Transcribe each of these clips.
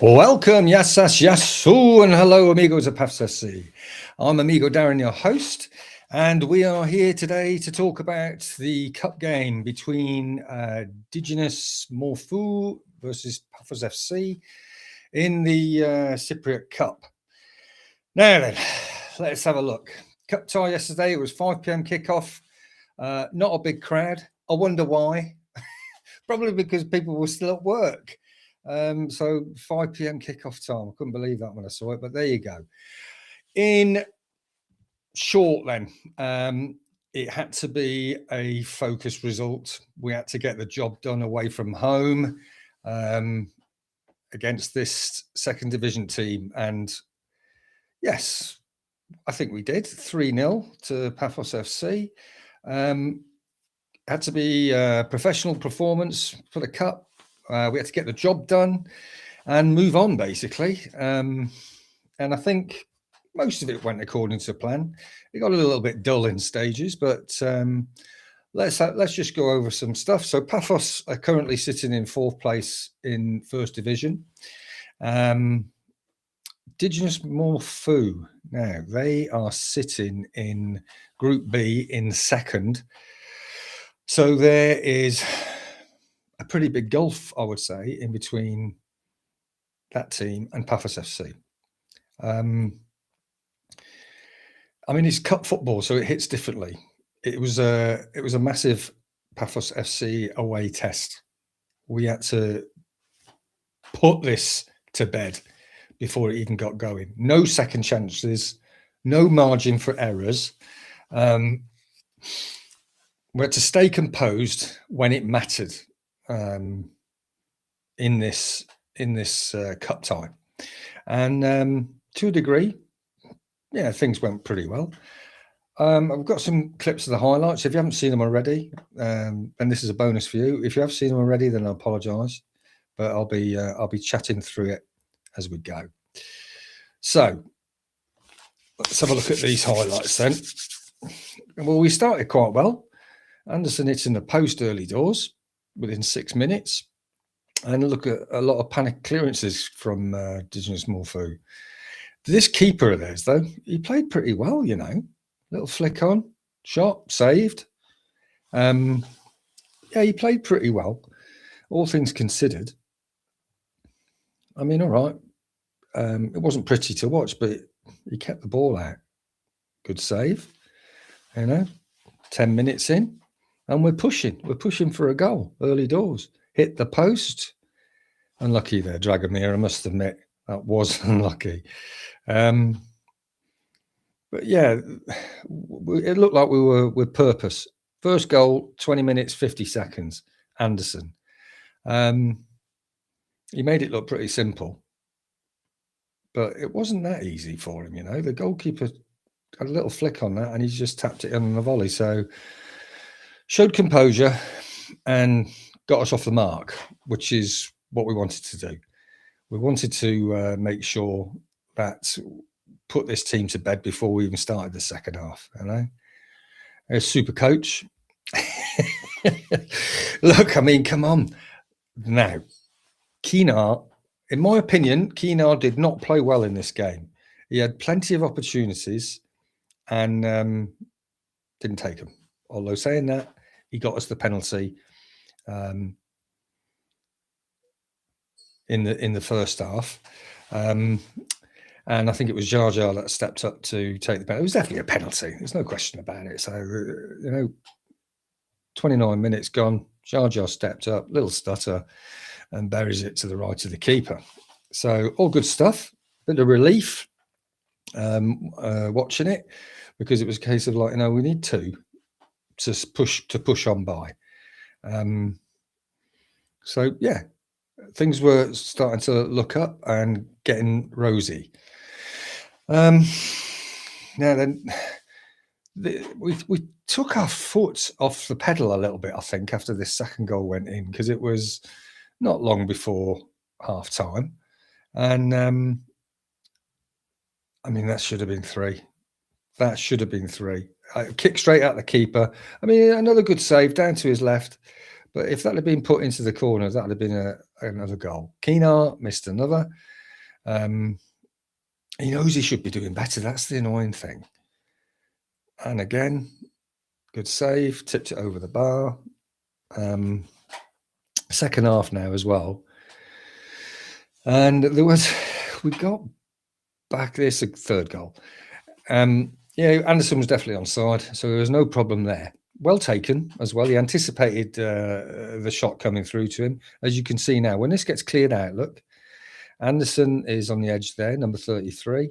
Welcome, yasas, yasu, and hello, amigos of Pafos FC. I'm Amigo Darren, your host, and we are here today to talk about the cup game between Digenis Morphou versus Pafos FC in the Cypriot Cup. Now then, let's have a look. Cup tie yesterday, it was 5 p.m. kickoff. Not a big crowd. I wonder why. Probably because people were still at work. So 5 p.m. kickoff time. I couldn't believe that when I saw it, but there you go. In short, then, it had to be a focused result. We had to get the job done away from home against this second division team. And yes, I think we did. 3-0 to Pafos FC. Had to be a professional performance for the cup. We had to get the job done and move on, basically. And I think most of it went according to plan. It got a little bit dull in stages, but let's just go over some stuff. So Pafos are currently sitting in 4th place in 1st division. Digenis Morphou, now they are sitting in Group B in 2nd. So there is a pretty big gulf, I would say, in between that team and Pafos FC. I mean, it's cup football, so it hits differently. It was a massive Pafos FC away test. We had to put this to bed before it even got going. No second chances, no margin for errors. We had to stay composed when it mattered. In this cup tie, and to a degree, yeah, things went pretty well. I've got some clips of the highlights. If you haven't seen them already, and this is a bonus for you. If you have seen them already, then I apologise, but I'll be chatting through it as we go. So let's have a look at these highlights then. Well, we started quite well. Anderson hits in the post early doors within 6 minutes, and look at a lot of panic clearances from Digenis Morphou. This keeper of theirs, though, he played pretty well, you know. Little flick on, shot, saved. Yeah, he played pretty well, all things considered. I mean, all right. It wasn't pretty to watch, but he kept the ball out. Good save, you know. 10 minutes in. And we're pushing for a goal early doors. Hit the post. Unlucky there, Dragomir. I must admit that was unlucky. But yeah, it looked like we were with purpose. First goal, 20 minutes, 50 seconds. Anderson. He made it look pretty simple, but it wasn't that easy for him. You know, the goalkeeper had a little flick on that, and he just tapped it in on the volley. So. Showed composure and got us off the mark, which is what we wanted to do. We wanted to make sure that put this team to bed before we even started the second half. You know, a super coach. Look, I mean, come on. Now, Keenar, in my opinion, Keenar did not play well in this game. He had plenty of opportunities and didn't take them. Although saying that, he got us the penalty in the first half, and I think it was Jar Jar that stepped up to take the penalty. It was definitely a penalty. There's no question about it. So you know, 29 minutes gone. Jar Jar stepped up, little stutter, and buries it to the right of the keeper. So all good stuff. Bit of relief watching it, because it was a case of like, you know, we need to push on by. So yeah, things were starting to look up and getting rosy. Now then, we took our foot off the pedal a little bit, I think, after this second goal went in, because it was not long before half time, and I mean, that should have been 3. That should have been 3. Kick straight at the keeper. I mean, another good save down to his left. But if that had been put into the corner, that would have been another goal. Keenar missed another. He knows he should be doing better. That's the annoying thing. And again, good save, tipped it over the bar. Second half now as well. And we got back, this third goal. Yeah, Anderson was definitely onside, so there was no problem there. Well taken as well. He anticipated the shot coming through to him. As you can see now, when this gets cleared out, look, Anderson is on the edge there, number 33.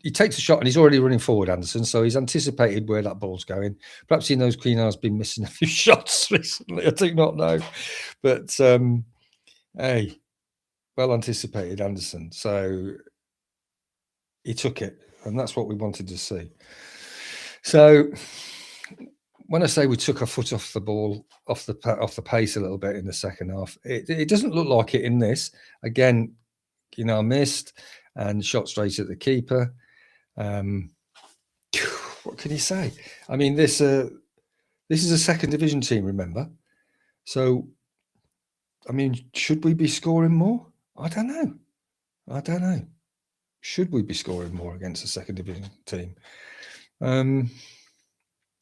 He takes a shot and he's already running forward, Anderson, so he's anticipated where that ball's going. Perhaps he knows Quinar's been missing a few shots recently. I do not know. But, hey, well anticipated, Anderson. So he took it, and that's what we wanted to see. So when I say we took our foot off the ball, off the pace a little bit in the second half, it doesn't look like it in this. Again, missed and shot straight at the keeper. What can you say? I mean, this is a second division team, remember? So, I mean, should we be scoring more? I don't know. Should we be scoring more against a second division team?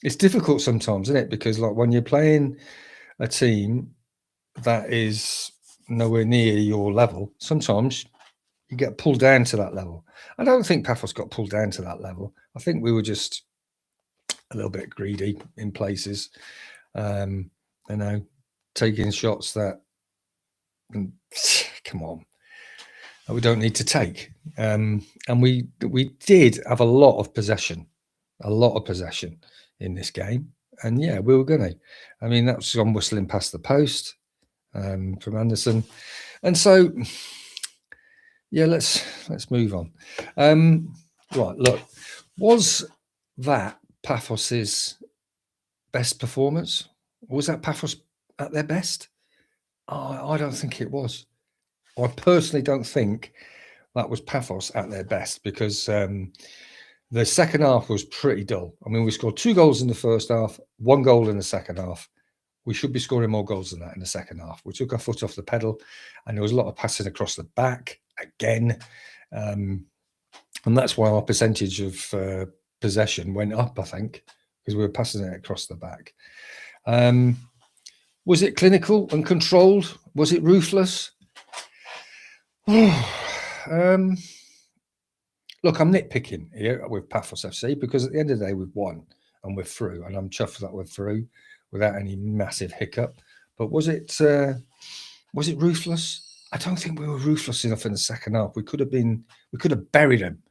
It's difficult sometimes, isn't it? Because like when you're playing a team that is nowhere near your level, sometimes you get pulled down to that level. I don't think Pafos got pulled down to that level. I think we were just a little bit greedy in places, taking shots that, come on, that we don't need to take. And we did have a lot of possession in this game. And yeah, we were going to. I mean, that was on whistling past the post from Anderson. And so, yeah, let's move on. Right, look, was that Pafos's best performance? Was that Pafos at their best? I don't think it was. I personally don't think that was Pafos at their best, because the second half was pretty dull. I mean, we scored 2 goals in the first half, 1 goal in the second half. We should be scoring more goals than that in the second half. We took our foot off the pedal, and there was a lot of passing across the back again. And that's why our percentage of possession went up, I think, because we were passing it across the back. Was it clinical and controlled? Was it ruthless? Look, I'm nitpicking here with Pafos FC, because at the end of the day, we've won and we're through, and I'm chuffed that we're through without any massive hiccup. But was it ruthless? I don't think we were ruthless enough in the second half. We could have buried them.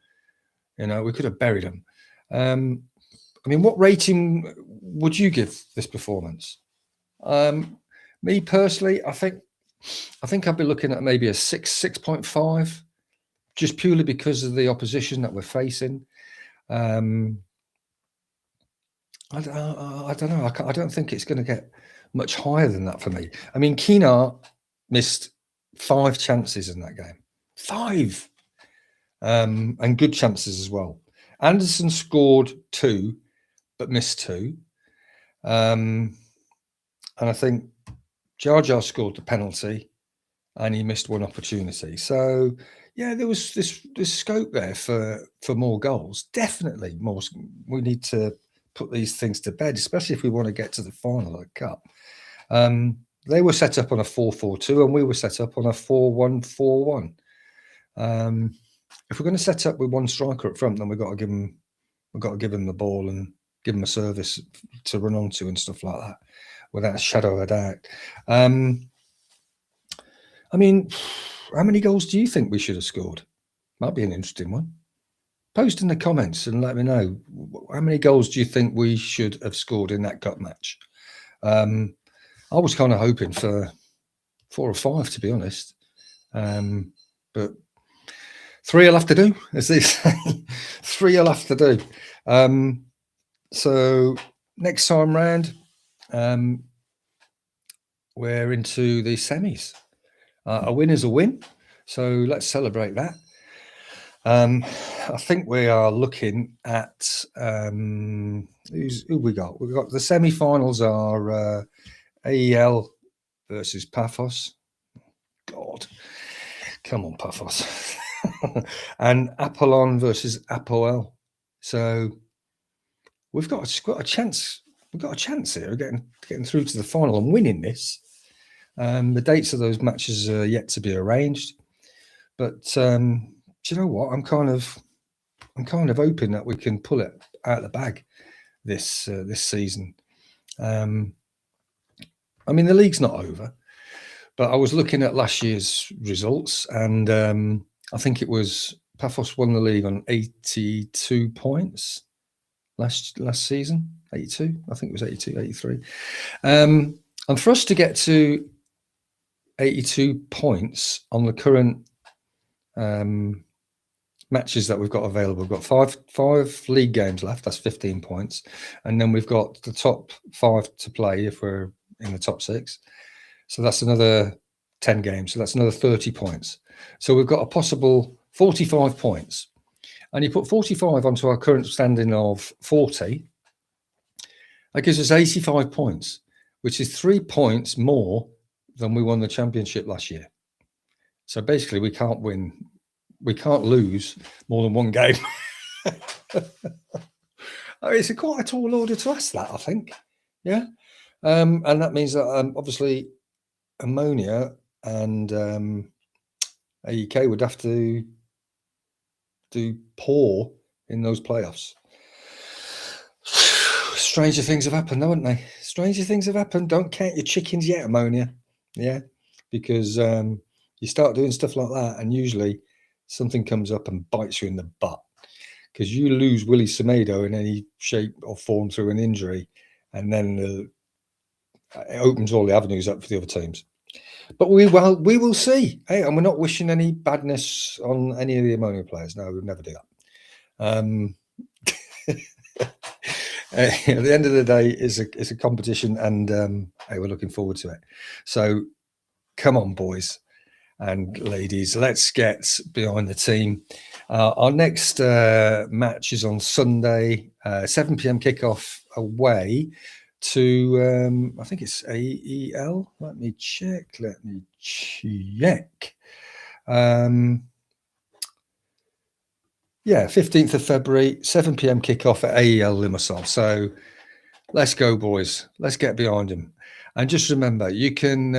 We could have buried them. I mean, what rating would you give this performance? Me personally, I think I'd be looking at maybe a 6.5, just purely because of the opposition that we're facing. I don't know. I don't think it's going to get much higher than that for me. I mean, Quinar missed 5 chances in that game. 5. And good chances as well. Anderson scored 2, but missed 2. And I think Jar Jar scored the penalty, and he missed 1 opportunity. So yeah, there was this scope there for more goals. Definitely more. We need to put these things to bed, especially if we want to get to the final of the cup. They were set up on a 4-4-2, and we were set up on a 4-1-4-1. If we're going to set up with 1 striker up front, then we've got to give him the ball and give him a service to run onto and stuff like that, without a shadow of a doubt. I mean, how many goals do you think we should have scored? Might be an interesting one. Post in the comments and let me know, how many goals do you think we should have scored in that cup match? I was kind of hoping for 4 or 5, to be honest. But 3 will have to do, as they say. 3 will have to do. So next time round, we're into the semis. A win is a win, so let's celebrate that. I think we are looking at who we got. We've got the semi-finals are AEL versus Pafos. God, Come on, Pafos. And Apollon versus Apoel. So we've got a chance. We've got a chance here of getting through to the final and winning this. The dates of those matches are yet to be arranged, but do you know what? I'm kind of hoping that we can pull it out of the bag this season. I mean, the league's not over, but I was looking at last year's results, and I think it was Pafos won the league on 82 points last season. 82, I think it was 82, 83. And for us to get to 82 points on the current matches that we've got available, we've got five league games left. That's 15 points, and then we've got the top 5 to play if we're in the top 6. So that's another 10 games. So that's another 30 points. So we've got a possible 45 points, and you put 45 onto our current standing of 40. That gives us 85 points, which is 3 points more than we won the championship last year. So basically, we can't lose more than one game. It's quite a tall order to ask that, I think. Yeah. And that means that obviously Ammonia and AEK would have to do poor in those playoffs. Stranger things have happened, haven't they? Stranger things have happened. Don't count your chickens yet, Ammonia. Yeah, because you start doing stuff like that, and usually something comes up and bites you in the butt, because you lose Willie Semedo in any shape or form through an injury, and then it opens all the avenues up for the other teams. But we will see. Hey, and we're not wishing any badness on any of the Ammonia players. No, we'd never do that. At the end of the day, it's a competition, and hey, we're looking forward to it. So come on, boys and ladies, let's get behind the team. Our next match is on Sunday, 7 p.m. kickoff away to I think it's AEL. Let me check. Yeah, 15th of February, 7 p.m. kickoff at AEL Limassol. So let's go, boys. Let's get behind them. And just remember, you can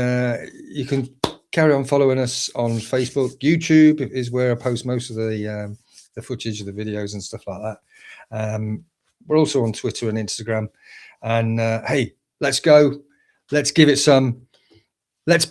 carry on following us on Facebook. YouTube is where I post most of the footage of the videos and stuff like that. We're also on Twitter and Instagram. And hey, let's go. Let's give it some. Let's